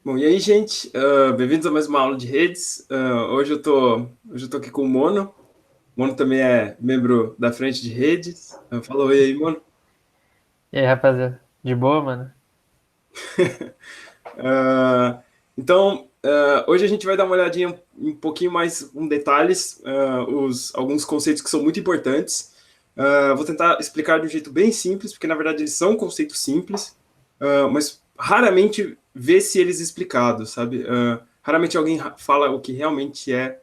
Bom, e aí, gente? Bem-vindos a mais uma aula de redes. Hoje eu tô aqui com o Mono. O Mono também é membro da frente de redes. Fala oi aí, Mono. E aí, rapaziada? De boa, mano? Hoje a gente vai dar uma olhadinha um pouquinho mais em detalhes, alguns conceitos que são muito importantes. Vou tentar explicar de um jeito bem simples, porque na verdade eles são conceitos simples, mas raramente vê-se eles explicados, sabe? Raramente alguém fala o que realmente é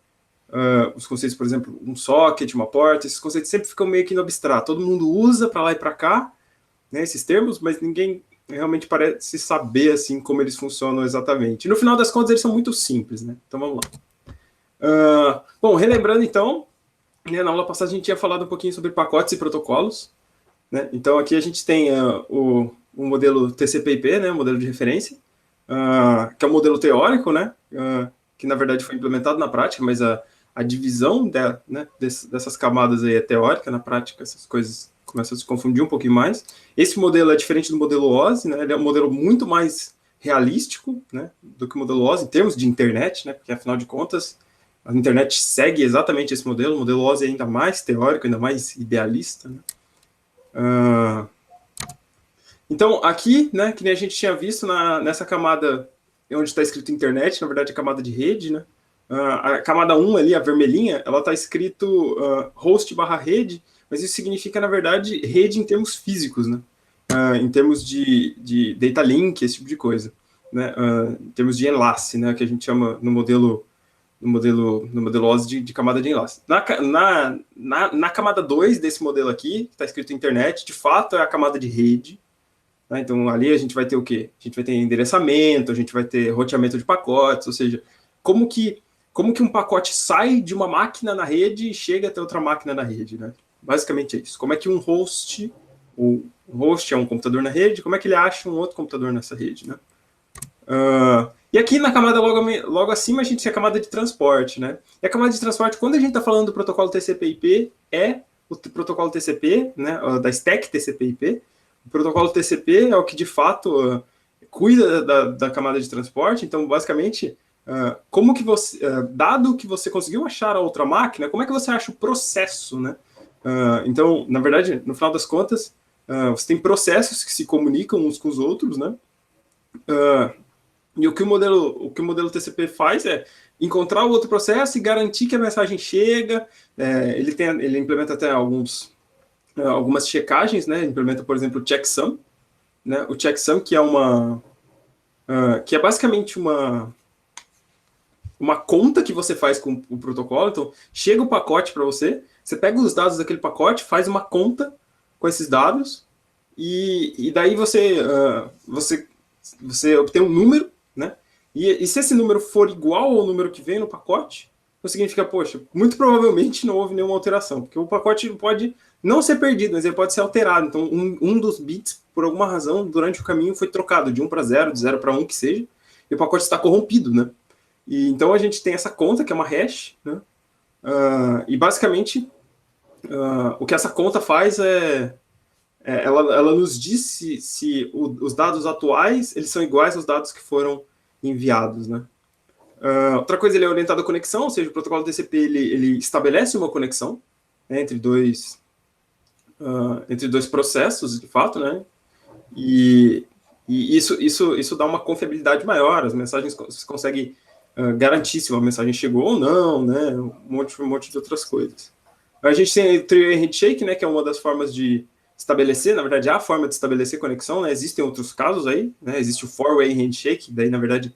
os conceitos, por exemplo, um socket, uma porta. Esses conceitos sempre ficam meio que no abstrato. Todo mundo usa para lá e para cá, né, esses termos, mas ninguém realmente parece saber assim como eles funcionam exatamente. E no final das contas, eles são muito simples, né? Então vamos lá. Bom, relembrando então, né, na aula passada a gente tinha falado um pouquinho sobre pacotes e protocolos, né? Então aqui a gente tem o modelo TCP/IP, né, o modelo de referência, que é um modelo teórico, né, que na verdade foi implementado na prática, mas a divisão né, dessas camadas aí é teórica, na prática essas coisas começam a se confundir um pouquinho mais. Esse modelo é diferente do modelo OSI, né, ele é um modelo muito mais realístico, né, do que o modelo OSI em termos de internet, né, porque afinal de contas a internet segue exatamente esse modelo. O modelo OSI é ainda mais teórico, ainda mais idealista, né? Uh, então, aqui, né, que nem a gente tinha visto nessa camada onde está escrito internet, na verdade, a camada de rede, né? A camada um ali, a vermelhinha, ela está escrito host barra rede, mas isso significa, na verdade, rede em termos físicos, né? Em termos de data link, esse tipo de coisa, né? Em termos de enlace, né, que a gente chama no modelo OSI de camada de enlace. Na camada 2 desse modelo aqui, que está escrito internet, de fato é a camada de rede, né? Então, ali a gente vai ter o quê? A gente vai ter endereçamento, a gente vai ter roteamento de pacotes, ou seja, como que, como que um pacote sai de uma máquina na rede e chega até outra máquina na rede, né? Basicamente é isso. Como é que o host é um computador na rede, como é que ele acha um outro computador nessa rede, né? E aqui na camada logo acima a gente tem a camada de transporte, né? E a camada de transporte, quando a gente está falando do protocolo TCP/IP, é o protocolo TCP, né, da stack TCP/IP. O protocolo TCP é o que de fato cuida da camada de transporte. Então, basicamente, como que você, dado que você conseguiu achar a outra máquina, como é que você acha o processo, né? Então, na verdade, no final das contas, você tem processos que se comunicam uns com os outros, né? E o que o modelo TCP faz é encontrar o outro processo e garantir que a mensagem chega. Ele implementa até algumas checagens, né? Implementa, por exemplo, o checksum, né? O checksum que é basicamente uma conta que você faz com o protocolo. Então, chega o pacote para você, você pega os dados daquele pacote, faz uma conta com esses dados e daí você obtém um número, né? E se esse número for igual ao número que vem no pacote, então significa, poxa, muito provavelmente não houve nenhuma alteração, porque o pacote pode não ser perdido, mas ele pode ser alterado. Então, um dos bits, por alguma razão, durante o caminho foi trocado de 1 para 0, de 0 para 1, que seja, e o pacote está corrompido, né? E então a gente tem essa conta, que é uma hash, né? E basicamente, o que essa conta faz ela nos diz se os dados atuais eles são iguais aos dados que foram enviados, né? Outra coisa, ele é orientado à conexão, ou seja, o protocolo TCP ele estabelece uma conexão, né, entre dois processos, de fato, né? E, e isso dá uma confiabilidade maior. As mensagens você consegue garantir se uma mensagem chegou ou não, né? Um monte de outras coisas. A gente tem o three-way handshake, né, que é uma das formas de estabelecer, na verdade, a forma de estabelecer conexão, né? Existem outros casos aí, né? Existe o four-way handshake, daí, na verdade,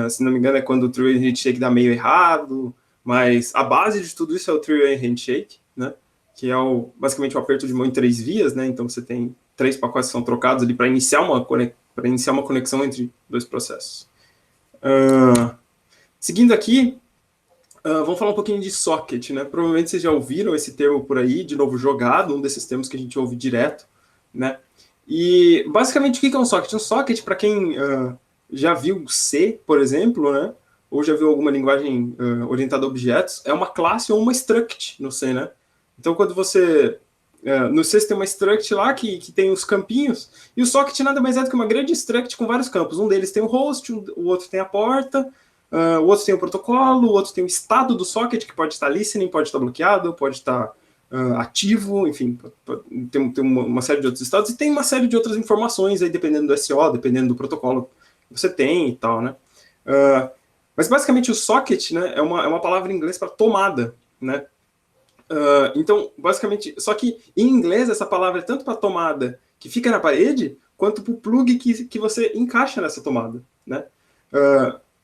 se não me engano, é quando o three-way handshake dá meio errado, mas a base de tudo isso é o three-way handshake, né? Que é basicamente o aperto de mão em 3 vias, né? Então você tem 3 pacotes que são trocados ali para iniciar uma conexão entre dois processos. Seguindo aqui, vamos falar um pouquinho de socket, né? Provavelmente vocês já ouviram esse termo por aí, de novo jogado, um desses termos que a gente ouve direto, né? E basicamente o que é um socket? Um socket, para quem já viu C, por exemplo, né? Ou já viu alguma linguagem orientada a objetos, é uma classe ou uma struct no C, né? Então quando você no C você tem uma struct lá que tem os campinhos, e o socket nada mais é do que uma grande struct com vários campos. Um deles tem o host, o outro tem a porta, o outro tem o protocolo, o outro tem o estado do socket, que pode estar listening, pode estar bloqueado, pode estar ativo, enfim, tem uma série de outros estados, e tem uma série de outras informações aí, dependendo do SO, dependendo do protocolo que você tem e tal, né? Mas basicamente o socket, né, é uma palavra em inglês para tomada, né? Então, basicamente, só que em inglês essa palavra é tanto para tomada que fica na parede, quanto para o plug que você encaixa nessa tomada, né?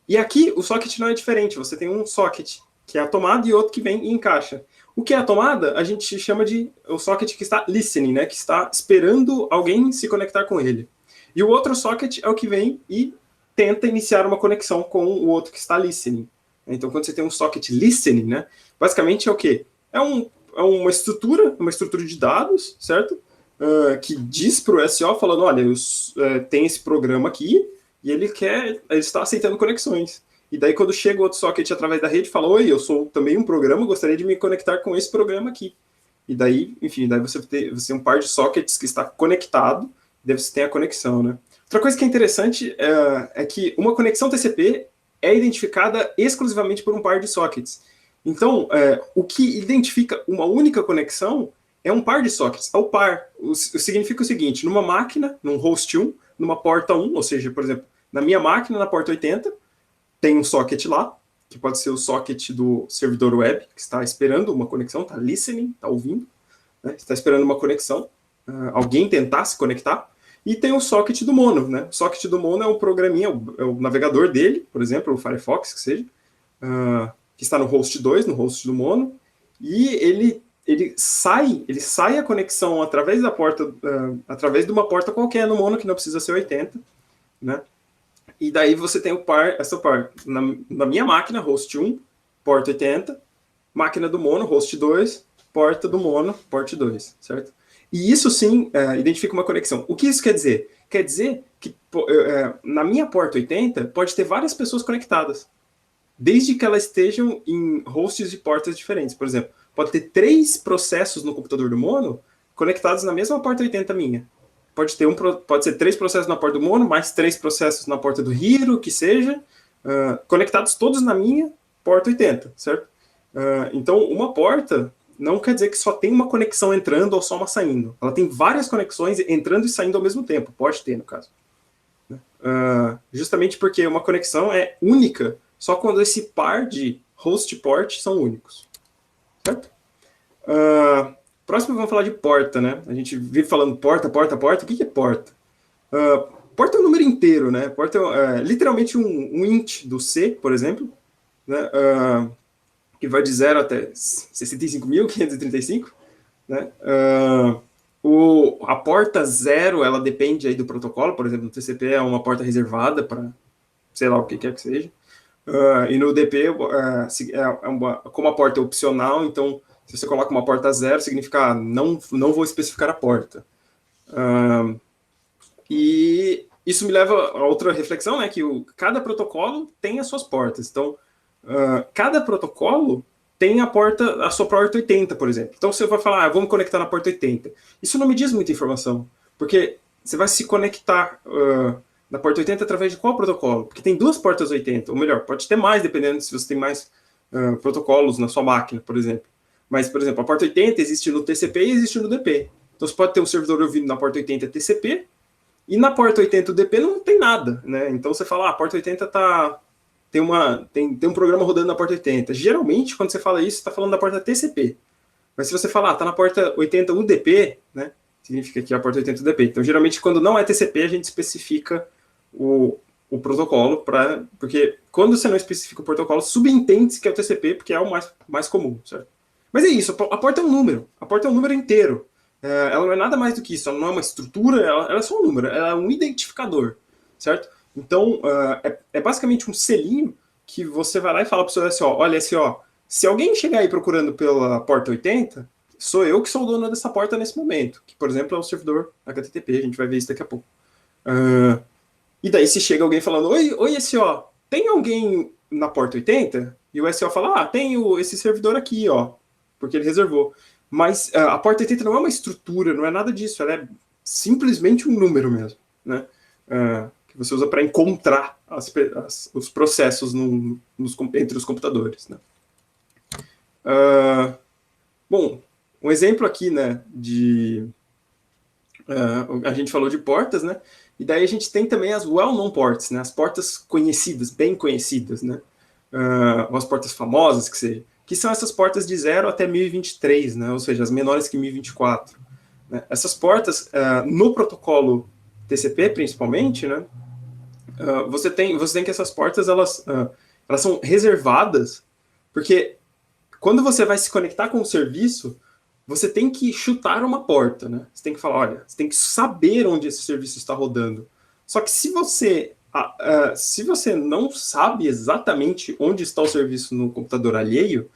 E aqui o socket não é diferente, você tem um socket, que é a tomada, e outro que vem e encaixa. O que é a tomada, a gente chama de o socket que está listening, né, que está esperando alguém se conectar com ele. E o outro socket é o que vem e tenta iniciar uma conexão com o outro que está listening. Então, quando você tem um socket listening, né, basicamente é o quê? É uma estrutura de dados, certo? Que diz para o SO, falando, olha, tem esse programa aqui, e ele está aceitando conexões. E daí, quando chega o outro socket através da rede, fala, oi, eu sou também um programa, gostaria de me conectar com esse programa aqui. E daí, enfim, daí você tem um par de sockets que está conectado, daí você tem a conexão, né? Outra coisa que é interessante é que uma conexão TCP é identificada exclusivamente por um par de sockets. Então, o que identifica uma única conexão é um par de sockets. É o par. Significa o seguinte, numa máquina, num host 1, numa porta 1, ou seja, por exemplo, na minha máquina, na porta 80, tem um socket lá, que pode ser o socket do servidor web, que está esperando uma conexão, está listening, está ouvindo, né, está esperando uma conexão, alguém tentar se conectar, e tem o socket do mono, né? O socket do mono é um programinha, é o navegador dele, por exemplo, o Firefox, que seja, que está no host 2, no host do mono, e ele sai a conexão através da porta, através de uma porta qualquer no mono, que não precisa ser 80, né? E daí você tem essa par. Na minha máquina, host 1, porta 80, máquina do mono, host 2, porta do mono, port 2, certo? E isso sim identifica uma conexão. O que isso quer dizer? Quer dizer que na minha porta 80 pode ter várias pessoas conectadas, desde que elas estejam em hosts de portas diferentes. Por exemplo, pode ter 3 processos no computador do mono conectados na mesma porta 80 minha. Pode ser 3 processos na porta do mono, mais 3 processos na porta do Hiro, que seja, conectados todos na minha porta 80, certo? Então, uma porta não quer dizer que só tem uma conexão entrando ou só uma saindo. Ela tem várias conexões entrando e saindo ao mesmo tempo. Pode ter, no caso. Justamente porque uma conexão é única só quando esse par de host e port são únicos. Certo? Próximo vamos falar de porta, né? A gente vive falando porta. O que é porta? Porta é um número inteiro, né? Porta é literalmente um int do C, por exemplo, né? Que vai de 0 até 65.535, né? A porta 0, ela depende aí do protocolo, por exemplo, no TCP é uma porta reservada para, sei lá, o que quer que seja. E no DP, como a porta é opcional, então, se você coloca uma porta 0, significa, não vou especificar a porta. E isso me leva a outra reflexão, né, que cada protocolo tem as suas portas. Então, cada protocolo tem a sua porta 80, por exemplo. Então, você vai falar, vamos conectar na porta 80. Isso não me diz muita informação, porque você vai se conectar na porta 80 através de qual protocolo? Porque tem 2 portas 80, ou melhor, pode ter mais, dependendo se você tem mais protocolos na sua máquina, por exemplo. Mas, por exemplo, a porta 80 existe no TCP e existe no DP. Então, você pode ter um servidor ouvindo na porta 80 TCP, e na porta 80 do DP não tem nada, né? Então, você fala, a porta 80 tem um programa rodando na porta 80. Geralmente, quando você fala isso, você está falando da porta TCP. Mas se você falar, está na porta 80 UDP, né? Significa que é a porta 80 UDP. Então, geralmente, quando não é TCP, a gente especifica o protocolo, porque quando você não especifica o protocolo, subentende-se que é o TCP, porque é o mais comum, certo? Mas é isso, a porta é um número. A porta é um número inteiro. Ela não é nada mais do que isso. Ela não é uma estrutura, ela é só um número. Ela é um identificador, certo? Então, é basicamente um selinho que você vai lá e fala para o seu SO, olha, SO, se alguém chegar aí procurando pela porta 80, sou eu que sou o dono dessa porta nesse momento, que, por exemplo, é o servidor HTTP, a gente vai ver isso daqui a pouco. E daí, se chega alguém falando, oi, SO, tem alguém na porta 80? E o SO fala, tem esse servidor aqui, ó, porque ele reservou. Mas a porta 80 não é uma estrutura, não é nada disso, ela é simplesmente um número mesmo, né? Que você usa para encontrar os processos entre os computadores, né? Bom, um exemplo aqui, né, a gente falou de portas, né? E daí a gente tem também as well-known ports, né? As portas conhecidas, bem conhecidas, né? Ou as portas famosas, que são essas portas de 0 até 1023, né? Ou seja, as menores que 1024. Né? Essas portas, no protocolo TCP, principalmente, né? Você tem que essas portas, elas são reservadas, porque quando você vai se conectar com o serviço, você tem que chutar uma porta, né? Você tem que falar, olha, você tem que saber onde esse serviço está rodando. Só que se você não sabe exatamente onde está o serviço no computador alheio,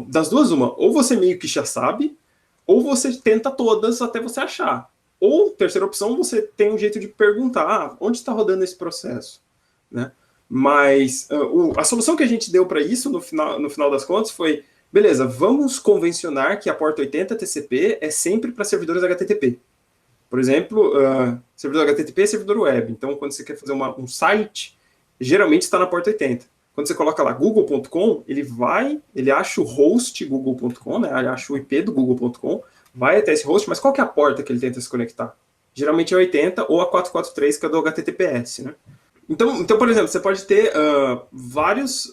das duas uma, ou você meio que já sabe, ou você tenta todas até você achar. Ou, terceira opção, você tem um jeito de perguntar, onde está rodando esse processo, né? Mas a solução que a gente deu para isso, no final das contas, foi, beleza, vamos convencionar que a porta 80 TCP é sempre para servidores HTTP. Por exemplo, servidor HTTP é servidor web. Então, quando você quer fazer um site, geralmente está na porta 80. Quando você coloca lá google.com, ele acha o host google.com, né? Ele acha o IP do google.com, vai até esse host, mas qual que é a porta que ele tenta se conectar? Geralmente é 80 ou a 443, que é do HTTPS, né? Então, por exemplo, você pode ter vários...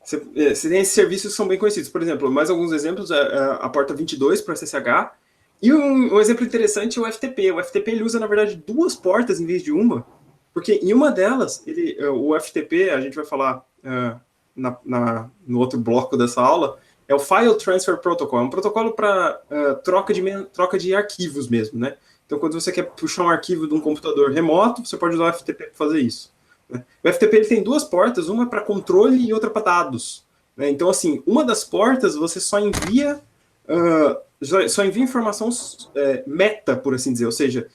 você tem esses serviços que são bem conhecidos. Por exemplo, mais alguns exemplos, a porta 22 para SSH. E um exemplo interessante é o FTP. O FTP ele usa, na verdade, duas portas em vez de uma, porque em uma delas, o FTP, a gente vai falar no outro bloco dessa aula, é o File Transfer Protocol. É um protocolo para troca de arquivos mesmo, né? Então, quando você quer puxar um arquivo de um computador remoto, você pode usar o FTP para fazer isso. Né? O FTP ele tem duas portas, uma para controle e outra para dados. Né? Então, assim, uma das portas você só envia informação meta, por assim dizer, ou seja,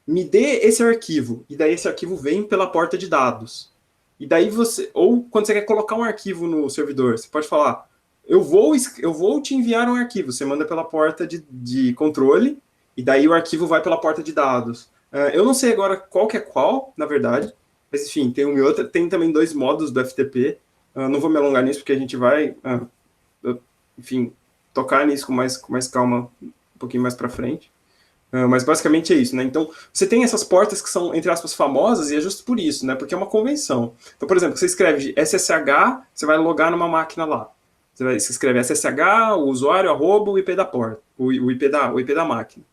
me dê esse arquivo, e daí esse arquivo vem pela porta de dados. E daí ou quando você quer colocar um arquivo no servidor, você pode falar, eu vou te enviar um arquivo, você manda pela porta de controle, e daí o arquivo vai pela porta de dados. Eu não sei agora qual que é qual, na verdade, mas enfim, tem uma e outra. Tem também dois modos do FTP. Não vou me alongar nisso, porque a gente vai, enfim, tocar nisso com mais calma um pouquinho mais para frente. Mas basicamente é isso, né? Então, você tem essas portas que são, entre aspas, famosas, e é justo por isso, né? Porque é uma convenção. Então, por exemplo, você escreve SSH, você vai logar numa máquina lá. Você escreve SSH, o usuário, arroba, o IP da porta, o IP da máquina.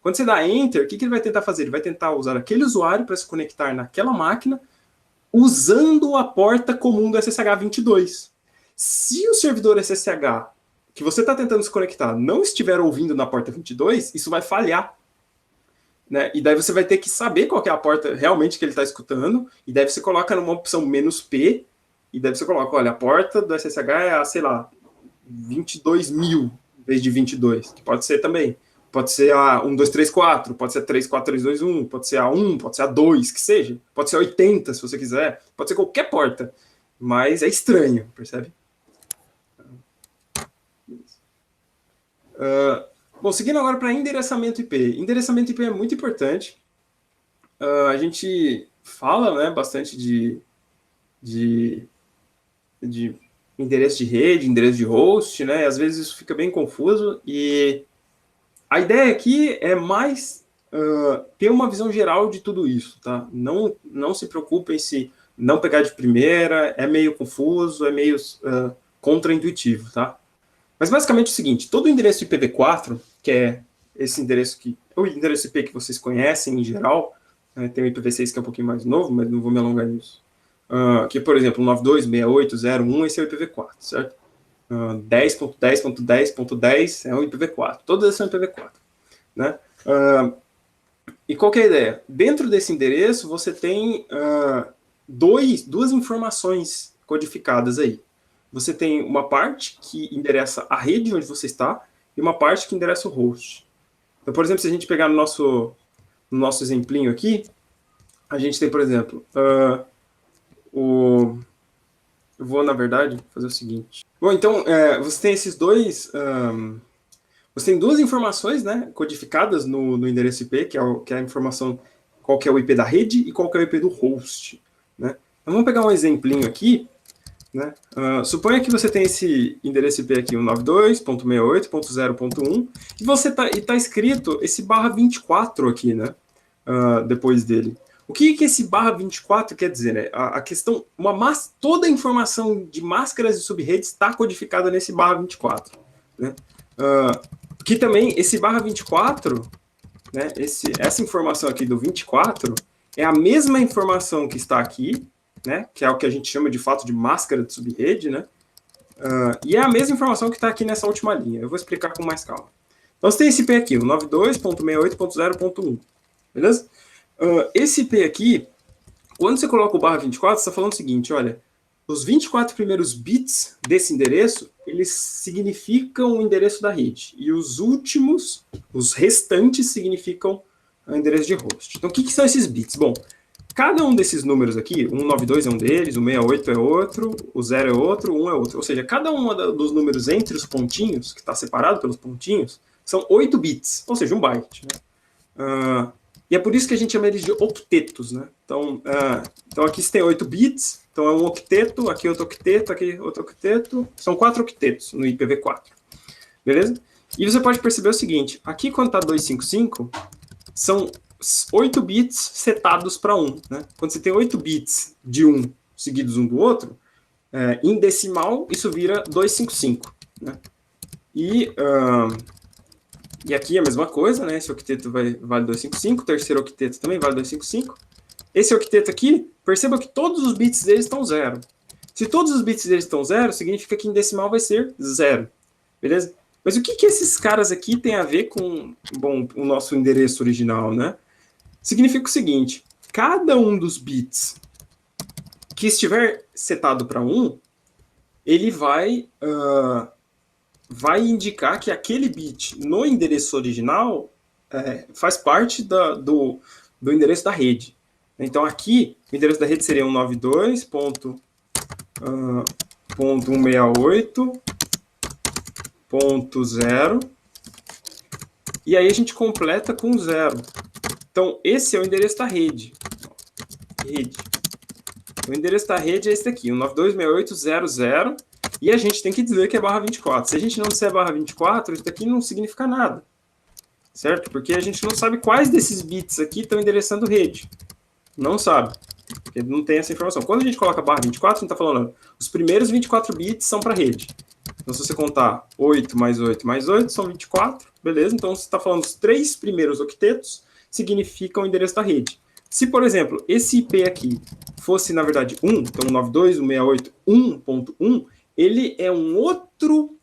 Quando você dá Enter, o que ele vai tentar fazer? Ele vai tentar usar aquele usuário para se conectar naquela máquina usando a porta comum do SSH 22. Se o servidor SSH que você está tentando se conectar não estiver ouvindo na porta 22, isso vai falhar. Né? E daí você vai ter que saber qual que é a porta realmente que ele está escutando, e daí você coloca numa opção "-p", e daí você coloca, olha, a porta do SSH é a, sei lá, 22.000 em vez de 22, que pode ser também. Pode ser a 1234, pode ser a 34321, pode ser a 1, pode ser a 2, que seja. Pode ser a 80, se você quiser. Pode ser qualquer porta. Mas é estranho, percebe? Bom, seguindo agora para endereçamento IP. Endereçamento IP é muito importante. A gente fala, né, bastante de endereço de rede, endereço de host, né? Às vezes isso fica bem confuso. E a ideia aqui é mais ter uma visão geral de tudo isso, tá? Não se preocupem se não pegar de primeira, é meio confuso, é meio contraintuitivo, tá? Mas basicamente é o seguinte, todo endereço IPv4, que é esse endereço o endereço IP que vocês conhecem em geral, né, tem o IPv6 que é um pouquinho mais novo, mas não vou me alongar nisso. Que, por exemplo, 92.68.0.1, esse é o IPv4, certo? 10.10.10.10 é o IPv4. Todos esses são IPv4. Né? E qual que é a ideia? Dentro desse endereço, você tem duas informações codificadas aí. Você tem uma parte que endereça a rede onde você está e uma parte que endereça o host. Então, por exemplo, se a gente pegar no nosso exemplinho aqui, a gente tem, por exemplo, eu vou, na verdade, fazer o seguinte. Bom, então, você tem esses dois você tem duas informações, né, codificadas no endereço IP, que é a informação qual que é o IP da rede e qual que é o IP do host, né? Então vamos pegar um exemplinho aqui, né? Suponha que você tem esse endereço IP aqui, 192.68.0.1, e você tá escrito esse barra 24 aqui, né? Depois dele. O que esse barra 24 quer dizer, né? A questão, toda a informação de máscaras e subredes está codificada nesse barra 24, né? Que também, esse barra 24, né, essa informação aqui do 24 é a mesma informação que está aqui, né, que é o que a gente chama de fato de máscara de subrede, né, e é a mesma informação que está aqui nessa última linha. Eu vou explicar com mais calma. Então você tem esse IP aqui, o 92.68.0.1, beleza? Esse IP aqui, quando você coloca o barra 24, você está falando o seguinte, olha, os 24 primeiros bits desse endereço, eles significam o endereço da rede. E os últimos, os restantes, significam o endereço de host. Então, o que são esses bits? Bom, cada um desses números aqui, 192 é um deles, o 68 é outro, o 0 é outro, o 1 é outro. Ou seja, cada um dos números entre os pontinhos, que está separado pelos pontinhos, são 8 bits, ou seja, um byte. Né? E é por isso que a gente chama eles de octetos. Né? Então aqui você tem 8 bits, então é um octeto, aqui outro octeto, aqui outro octeto. São 4 octetos no IPv4. Beleza? E você pode perceber o seguinte, aqui quando está 255, são 8 bits setados para 1. Né? Quando você tem 8 bits de 1 seguidos um do outro, em decimal, isso vira 255. Né? E aqui é a mesma coisa, né? Esse octeto vale 255, o terceiro octeto também vale 255. Esse octeto aqui, perceba que todos os bits deles estão 0. Se todos os bits deles estão 0, significa que em decimal vai ser 0. Beleza? Mas o que esses caras aqui têm a ver com o nosso endereço original, né? Significa o seguinte, cada um dos bits que estiver setado para 1, ele vai indicar que aquele bit no endereço original faz parte do endereço da rede. Então aqui, o endereço da rede seria 192.168.0 e aí a gente completa com 0. Então esse é o endereço da rede. O endereço da rede é esse daqui, 192.168.0.0 e a gente tem que dizer que é barra 24. Se a gente não disser barra 24, isso daqui não significa nada. Certo? Porque a gente não sabe quais desses bits aqui estão endereçando rede. Não sabe, porque não tem essa informação. Quando a gente coloca barra 24, a gente está falando, os primeiros 24 bits são para rede. Então, se você contar 8 mais 8 mais 8, são 24, beleza? Então, você está falando os 3 primeiros octetos significam o endereço da rede. Se, por exemplo, esse IP aqui fosse, na verdade, 1, então 92.168.1.1, ele é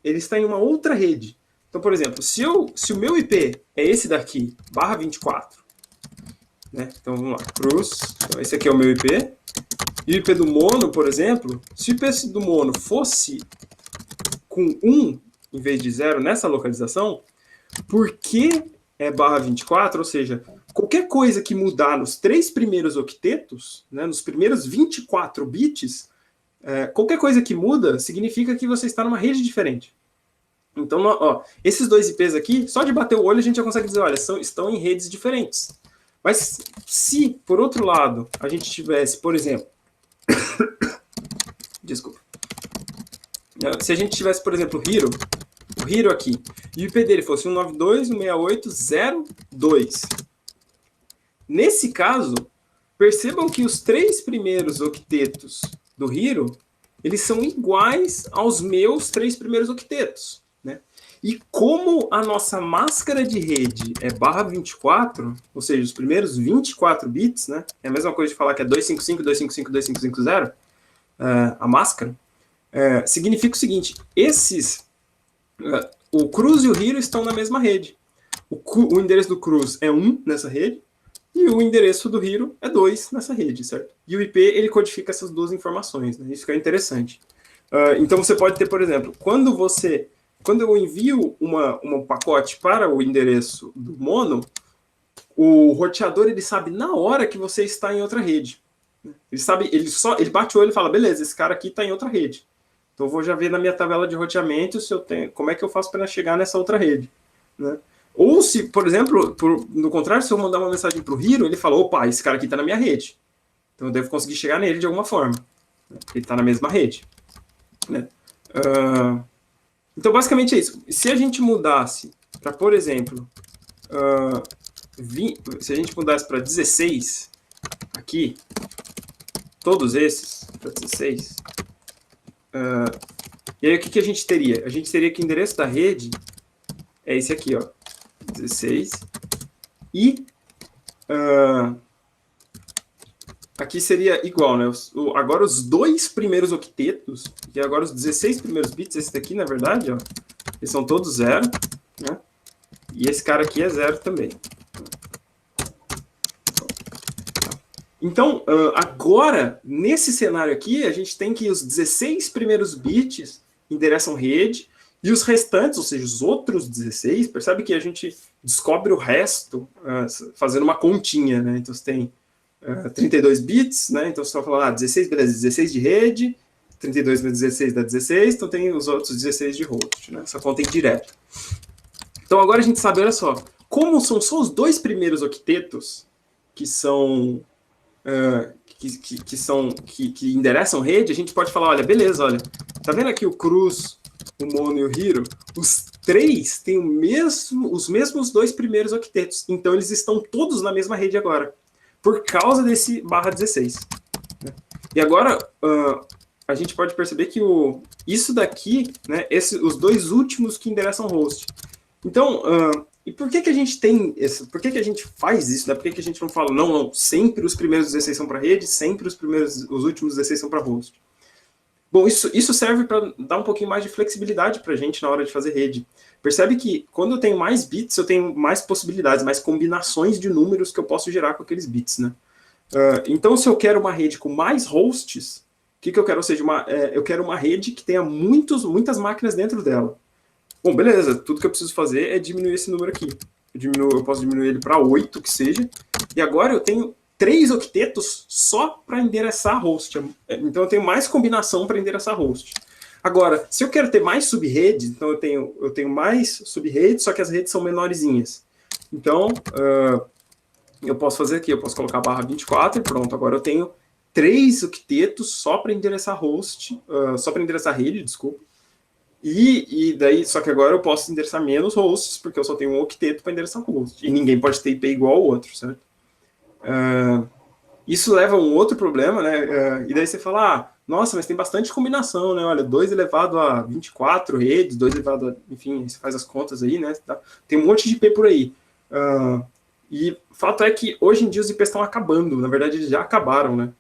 ele está em uma outra rede. Então, por exemplo, se o meu IP é esse daqui, barra 24, né? Então vamos lá, cruz, então, esse aqui é o meu IP, e o IP do mono, por exemplo, se o IP do mono fosse com 1 em vez de 0 nessa localização, porque é barra 24, ou seja, qualquer coisa que mudar nos 3 primeiros octetos, né, nos primeiros 24 bits, qualquer coisa que muda significa que você está numa rede diferente. Então, ó, esses dois IPs aqui, só de bater o olho a gente já consegue dizer, olha, estão em redes diferentes. Mas se, por outro lado, a gente tivesse, por exemplo, desculpa, se a gente tivesse, por exemplo, o Hero aqui, e o IP dele fosse 192.168.0.2, nesse caso, percebam que os 3 primeiros octetos do Hero, eles são iguais aos meus 3 primeiros octetos, né? E como a nossa máscara de rede é barra 24, ou seja, os primeiros 24 bits, né? É a mesma coisa de falar que é 255, 255, 2550, a máscara, significa o seguinte, o cruz e o hero estão na mesma rede. O endereço do cruz é 1 nessa rede, e o endereço do hero é 2 nessa rede, certo? E o IP, ele codifica essas duas informações, né? Isso que é interessante. Então você pode ter, por exemplo, quando eu envio um pacote para o endereço do mono, o roteador ele sabe na hora que você está em outra rede. Ele bate o olho e fala, beleza, esse cara aqui está em outra rede. Então eu vou já ver na minha tabela de roteamento como é que eu faço para chegar nessa outra rede. né? Ou se, por exemplo, no contrário, se eu mandar uma mensagem para o Hiro, ele fala, opa, esse cara aqui está na minha rede. Então eu devo conseguir chegar nele de alguma forma. Né? Ele está na mesma rede. Né? Então, basicamente é isso. Se a gente mudasse para, por exemplo, se a gente mudasse para 16, aqui, todos esses, para 16, e aí o que a gente teria? A gente teria que o endereço da rede é esse aqui, ó, 16, e aqui seria igual, né? Agora os dois primeiros octetos, e agora os 16 primeiros bits, esse daqui, na verdade, ó, eles são todos zero, né? E esse cara aqui é zero também. Então, agora, nesse cenário aqui, a gente tem que os 16 primeiros bits endereçam rede, e os restantes, ou seja, os outros 16, percebe que a gente descobre o resto fazendo uma continha, né? Então, você tem 32 bits, né? Então, você vai falar, 16, beleza, 16 de rede, 32 vezes 16 dá 16, então tem os outros 16 de host, né? Essa conta é indireta. Então, agora a gente sabe, olha só, como são só os dois primeiros octetos que são... que endereçam rede, a gente pode falar, olha, beleza, olha, tá vendo aqui o Cruz, o Mono e o Hiro? Os três têm os mesmos dois primeiros octetos, então eles estão todos na mesma rede agora, por causa desse /16. E agora, a gente pode perceber que isso daqui, né, os dois últimos que endereçam host. Então, e por que a gente tem isso? Por que a gente faz isso? Né? Por que a gente não fala, não, sempre os primeiros 16 são para rede, sempre os últimos 16 são para host? Bom, isso serve para dar um pouquinho mais de flexibilidade para a gente na hora de fazer rede. Percebe que quando eu tenho mais bits, eu tenho mais possibilidades, mais combinações de números que eu posso gerar com aqueles bits, né? Então, se eu quero uma rede com mais hosts, o que eu quero? Ou seja, eu quero uma rede que tenha muitas máquinas dentro dela. Bom, beleza, tudo que eu preciso fazer é diminuir esse número aqui. Eu posso diminuir ele para 8, que seja, e agora eu tenho 3 octetos só para endereçar host. Então eu tenho mais combinação para endereçar host. Agora, se eu quero ter mais sub-redes, então eu tenho mais sub-redes, só que as redes são menorzinhas. Então, eu posso fazer aqui, eu posso colocar /24 e pronto, agora eu tenho 3 octetos só para endereçar host, só para endereçar rede, desculpa. E daí, só que agora eu posso endereçar menos hosts, porque eu só tenho um octeto para endereçar host. E ninguém pode ter IP igual ao outro, certo? Isso leva a um outro problema, né? E daí você fala, nossa, mas tem bastante combinação, né? Olha, 2 elevado a 24 redes, 2 elevado a... Enfim, você faz as contas aí, né? Tem um monte de IP por aí. E o fato é que hoje em dia os IPs estão acabando. Na verdade, eles já acabaram, né?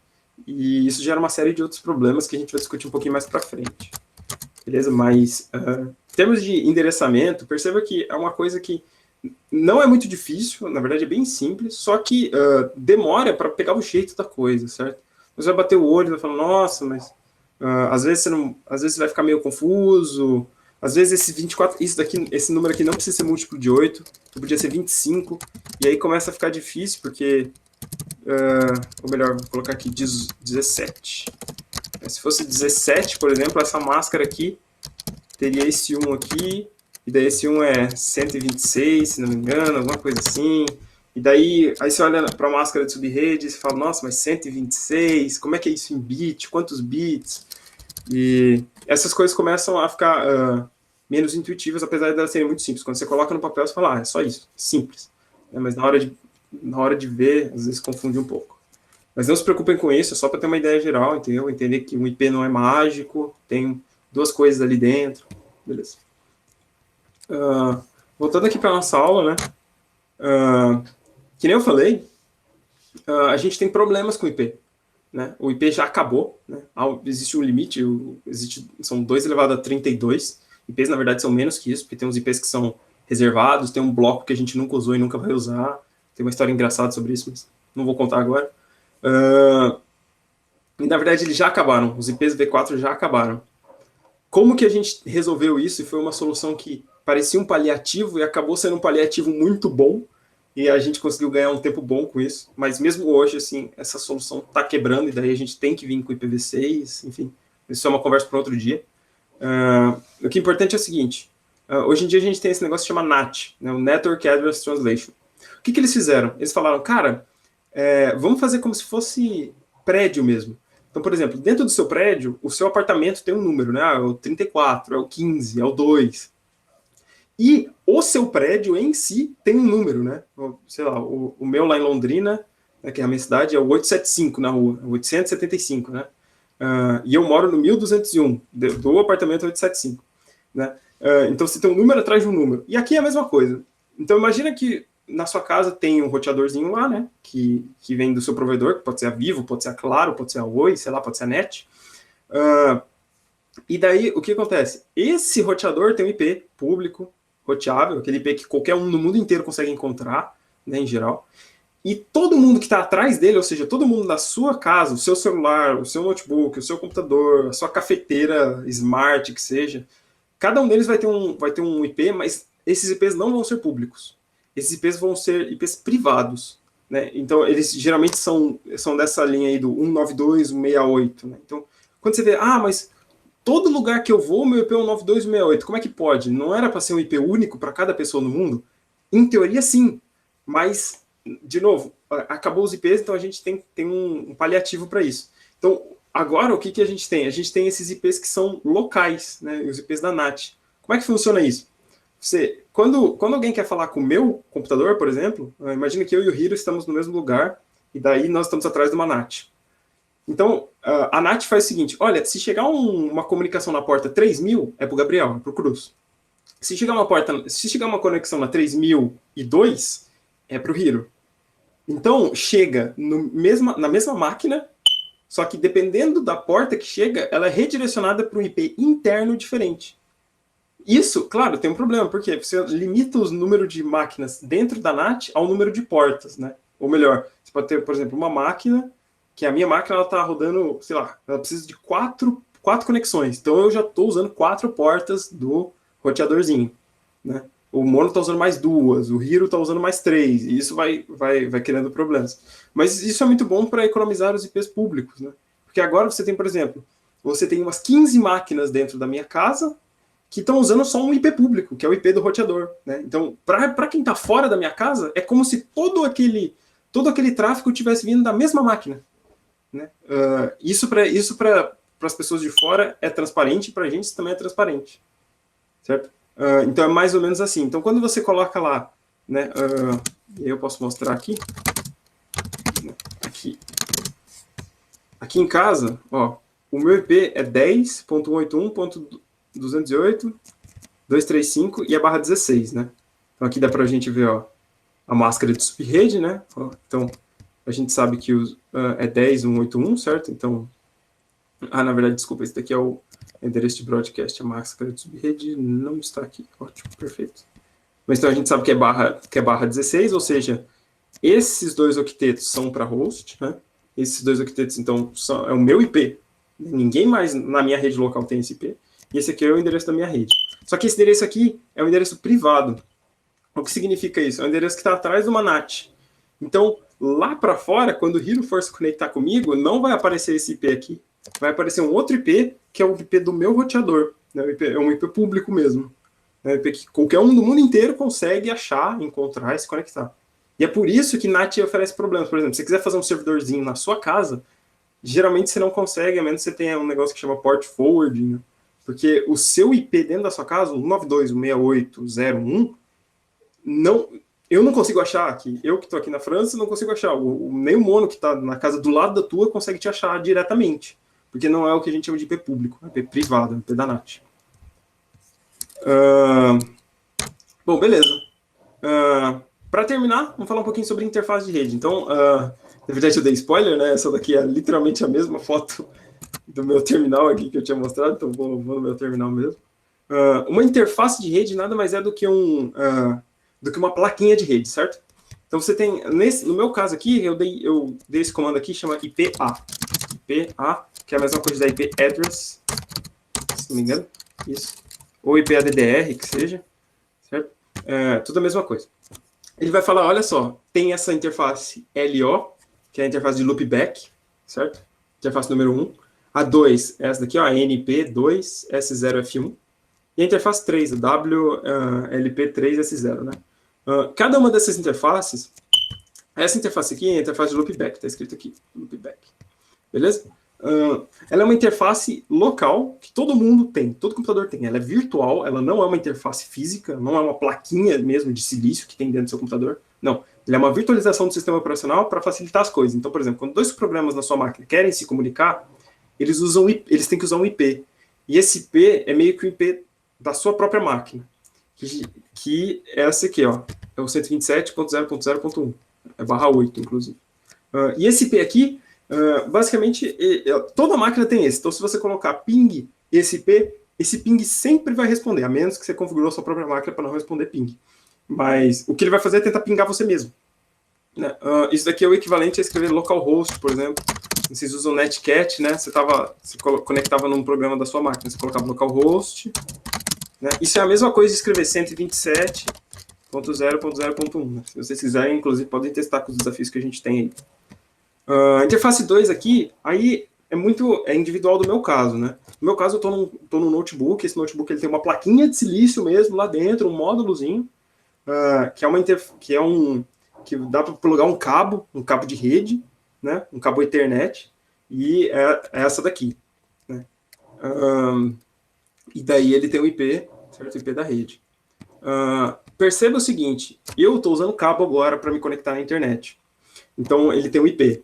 E isso gera uma série de outros problemas que a gente vai discutir um pouquinho mais para frente. Beleza? Mas, em termos de endereçamento, perceba que é uma coisa que não é muito difícil, na verdade é bem simples, só que demora para pegar o jeito da coisa, certo? Você vai bater o olho e vai falar, nossa, mas às vezes você vai ficar meio confuso, às vezes esse número aqui não precisa ser múltiplo de 8, podia ser 25, e aí começa a ficar difícil, porque, ou melhor, vou colocar aqui 17. Se fosse 17, por exemplo, essa máscara aqui teria esse 1 aqui, e daí esse 1 é 126, se não me engano, alguma coisa assim. E daí, aí você olha para a máscara de subrede e você fala, nossa, mas 126, como é que é isso em bit? Quantos bits? E essas coisas começam a ficar menos intuitivas, apesar de elas serem muito simples. Quando você coloca no papel, você fala, é só isso, simples. Mas na hora de ver, às vezes confunde um pouco. Mas não se preocupem com isso, é só para ter uma ideia geral, entendeu? Entender que o IP não é mágico, tem 2 coisas ali dentro, beleza. Voltando aqui para a nossa aula, né? Que nem eu falei, a gente tem problemas com o IP. Né? O IP já acabou, né? Existe um limite, são 2 elevado a 32. IPs, na verdade, são menos que isso, porque tem uns IPs que são reservados, tem um bloco que a gente nunca usou e nunca vai usar. Tem uma história engraçada sobre isso, mas não vou contar agora. E, na verdade, eles já acabaram. Os IPs V4 já acabaram. Como que a gente resolveu isso? E foi uma solução que parecia um paliativo e acabou sendo um paliativo muito bom. E a gente conseguiu ganhar um tempo bom com isso. Mas mesmo hoje, assim, essa solução está quebrando. E daí a gente tem que vir com o IPv6. Enfim, isso é uma conversa para outro dia. O que é importante é o seguinte. Hoje em dia a gente tem esse negócio que chama NAT, né, o Network Address Translation. O que eles fizeram? Eles falaram, cara, vamos fazer como se fosse prédio mesmo. Então, por exemplo, dentro do seu prédio, o seu apartamento tem um número, né? É o 34, é o 15, é o 2. E o seu prédio em si tem um número, né? Sei lá, o meu lá em Londrina, né, que é a minha cidade, é o 875 na rua, 875, né? E eu moro no 1201, do apartamento 875, né? Então você tem um número atrás de um número. E aqui é a mesma coisa. Então imagina que na sua casa tem um roteadorzinho lá, né? Que vem do seu provedor, que pode ser a Vivo, pode ser a Claro, pode ser a Oi, sei lá, pode ser a NET. E daí, o que acontece? Esse roteador tem um IP público, roteável, aquele IP que qualquer um no mundo inteiro consegue encontrar, né, em geral. E todo mundo que está atrás dele, ou seja, todo mundo da sua casa, o seu celular, o seu notebook, o seu computador, a sua cafeteira smart que seja, cada um deles vai ter um IP, mas esses IPs não vão ser públicos. Esses IPs vão ser IPs privados, né? Então, eles geralmente são dessa linha aí do 192, 168, né? Então, quando você vê, mas todo lugar que eu vou, meu IP é 192, 168, como é que pode? Não era para ser um IP único para cada pessoa no mundo? Em teoria, sim, mas de novo, acabou os IPs, então a gente tem um paliativo para isso. Então, agora o que a gente tem? A gente tem esses IPs que são locais, né? Os IPs da NAT. Como é que funciona isso? Quando alguém quer falar com o meu computador, por exemplo, imagina que eu e o Hiro estamos no mesmo lugar, e daí nós estamos atrás de uma NAT. Então, a NAT faz o seguinte, olha, se chegar uma comunicação na porta 3000, é para o Gabriel, é para o Cruz. Se chegar uma conexão na 3002, é para o Hiro. Então, chega na mesma máquina, só que dependendo da porta que chega, ela é redirecionada para um IP interno diferente. Isso, claro, tem um problema, porque você limita o número de máquinas dentro da NAT ao número de portas, né? Ou melhor, você pode ter, por exemplo, uma máquina, que a minha máquina ela está rodando, sei lá, ela precisa de quatro conexões. Então eu já estou usando 4 portas do roteadorzinho, né? O Mono está usando mais 2, o Hiro está usando mais 3, e isso vai criando problemas. Mas isso é muito bom para economizar os IPs públicos, né? Porque agora você tem, por exemplo, você tem umas 15 máquinas dentro da minha casa que estão usando só um IP público, que é o IP do roteador, né? Então, para quem está fora da minha casa, é como se todo aquele tráfego tivesse vindo da mesma máquina, né? Isso para as pessoas de fora é transparente, para a gente também é transparente, certo? Então é mais ou menos assim. Então quando você coloca lá, né, eu posso mostrar aqui, aqui em casa, ó, o meu IP é 10.81.208.235 e a barra 16, né? Então aqui dá para a gente ver, ó, a máscara de subrede, né? Ó, então a gente sabe que é 10.181, certo? Então, na verdade, desculpa, esse daqui é o endereço de broadcast, a máscara de subrede não está aqui. Ótimo, perfeito. Mas então a gente sabe que é barra 16, ou seja, esses 2 octetos são para host, né? Esses 2 octetos, então, é o meu IP. Ninguém mais na minha rede local tem esse IP. E esse aqui é o endereço da minha rede. Só que esse endereço aqui é um endereço privado. O que significa isso? É um endereço que está atrás de uma NAT. Então, lá para fora, quando o Hiro for se conectar comigo, não vai aparecer esse IP aqui. Vai aparecer um outro IP, que é o IP do meu roteador. Né? É um IP público mesmo. É um IP que qualquer um do mundo inteiro consegue achar, encontrar e se conectar. E é por isso que NAT oferece problemas. Por exemplo, se você quiser fazer um servidorzinho na sua casa, geralmente você não consegue, a menos que você tenha um negócio que chama port forwarding. Né? Porque o seu IP dentro da sua casa, o 192.168.0.1, eu não consigo achar aqui. Eu que estou aqui na França não consigo achar. Nem o Mono que está na casa do lado da tua consegue te achar diretamente. Porque não é o que a gente chama de IP público, é IP privado, IP da NAT. Bom, beleza. Para terminar, vamos falar um pouquinho sobre interface de rede. Então, na verdade eu dei spoiler, né? Essa daqui é literalmente a mesma foto do meu terminal aqui que eu tinha mostrado, então vou no meu terminal mesmo. Uma interface de rede nada mais é do que uma plaquinha de rede, certo? Então você tem, no meu caso aqui, eu dei esse comando aqui, chama IPA. IPA, que é a mesma coisa da IP address, se não me engano, isso. Ou IPADDR, que seja, certo? Tudo a mesma coisa. Ele vai falar, olha só, tem essa interface LO, que é a interface de loopback, certo? Interface número 1. A 2 é essa daqui, ó, a NP2S0F1. e a interface 3, a WLP3S0, né? Cada uma dessas interfaces, essa interface aqui é a interface de loopback, está escrito aqui, loopback, beleza? Ela é uma interface local que todo mundo tem, todo computador tem. Ela é virtual, ela não é uma interface física, não é uma plaquinha mesmo de silício que tem dentro do seu computador. Não, ela é uma virtualização do sistema operacional para facilitar as coisas. Então, por exemplo, quando dois programas na sua máquina querem se comunicar, eles têm que usar um IP. E esse IP é meio que o IP da sua própria máquina, que é essa aqui, ó, é o 127.0.0.1, é /8, inclusive. E esse IP aqui, basicamente, toda máquina tem esse. Então, se você colocar ping esse IP, esse ping sempre vai responder, a menos que você configurou a sua própria máquina para não responder ping. Mas o que ele vai fazer é tentar pingar você mesmo. Né? Isso daqui é o equivalente a escrever localhost, por exemplo. Vocês usam netcat, né? Você conectava num programa da sua máquina, você colocava localhost. Né? Isso é a mesma coisa de escrever 127.0.0.1. Né? Se vocês quiserem, inclusive, podem testar com os desafios que a gente tem aí. A interface 2 aqui, aí é individual do meu caso, né? No meu caso, eu tô num notebook, esse notebook ele tem uma plaquinha de silício mesmo lá dentro, um módulozinho, que dá para plugar um cabo de rede, né? Um cabo Ethernet, e é essa daqui. Né? E daí ele tem o IP, certo? O IP da rede. Perceba o seguinte, eu estou usando cabo agora para me conectar na internet. Então ele tem o IP.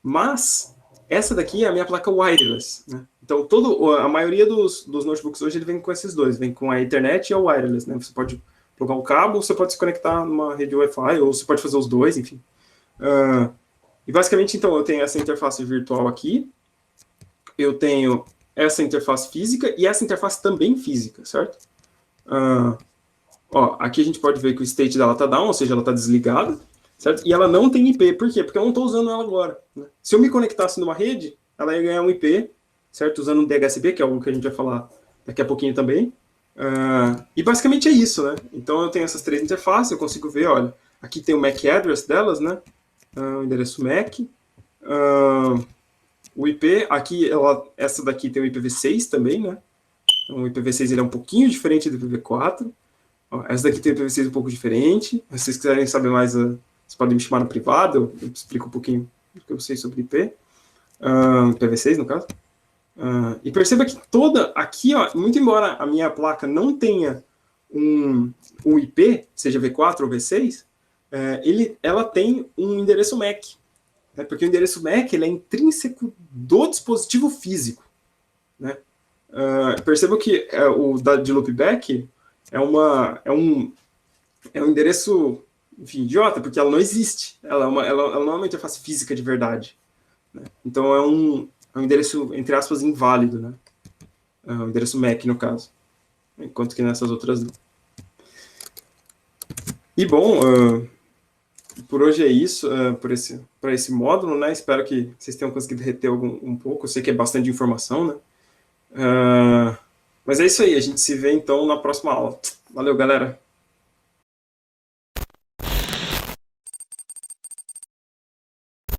Mas essa daqui é a minha placa wireless. Né? Então a maioria dos notebooks hoje ele vem com esses dois, vem com a Ethernet e a wireless. Né? Você pode plugar um cabo, você pode se conectar numa rede Wi-Fi, ou você pode fazer os dois, enfim. E basicamente, então, eu tenho essa interface virtual aqui, eu tenho essa interface física e essa interface também física, certo? Aqui a gente pode ver que o state dela está down, ou seja, ela está desligada, certo? E ela não tem IP, por quê? Porque eu não estou usando ela agora. Né? Se eu me conectasse numa rede, ela ia ganhar um IP, certo? Usando um DHCP, que é algo que a gente vai falar daqui a pouquinho também. E basicamente é isso, né? Então eu tenho essas três interfaces, eu consigo ver, olha, aqui tem o MAC address delas, né? O endereço MAC. O IP, aqui, essa daqui tem o IPv6 também, né? Então o IPv6 ele é um pouquinho diferente do IPv4. Essa daqui tem o IPv6 um pouco diferente. Se vocês quiserem saber mais, vocês podem me chamar no privado, eu explico um pouquinho do que eu sei sobre IP. IPv6, no caso. E perceba que aqui, muito embora a minha placa não tenha um IP, seja V4 ou V6, ela tem um endereço MAC. Né? Porque o endereço MAC ele é intrínseco do dispositivo físico. Né? Perceba que o de loopback é um endereço, enfim, idiota, porque ela não existe. Ela não é uma interface física de verdade. Né? Então é um endereço, entre aspas, inválido. Né? Um endereço MAC, no caso. Enquanto que nessas outras não. E bom, por hoje é isso, para esse módulo, né? Espero que vocês tenham conseguido reter um pouco. Eu sei que é bastante informação, né? Mas é isso aí, a gente se vê então na próxima aula. Valeu, galera!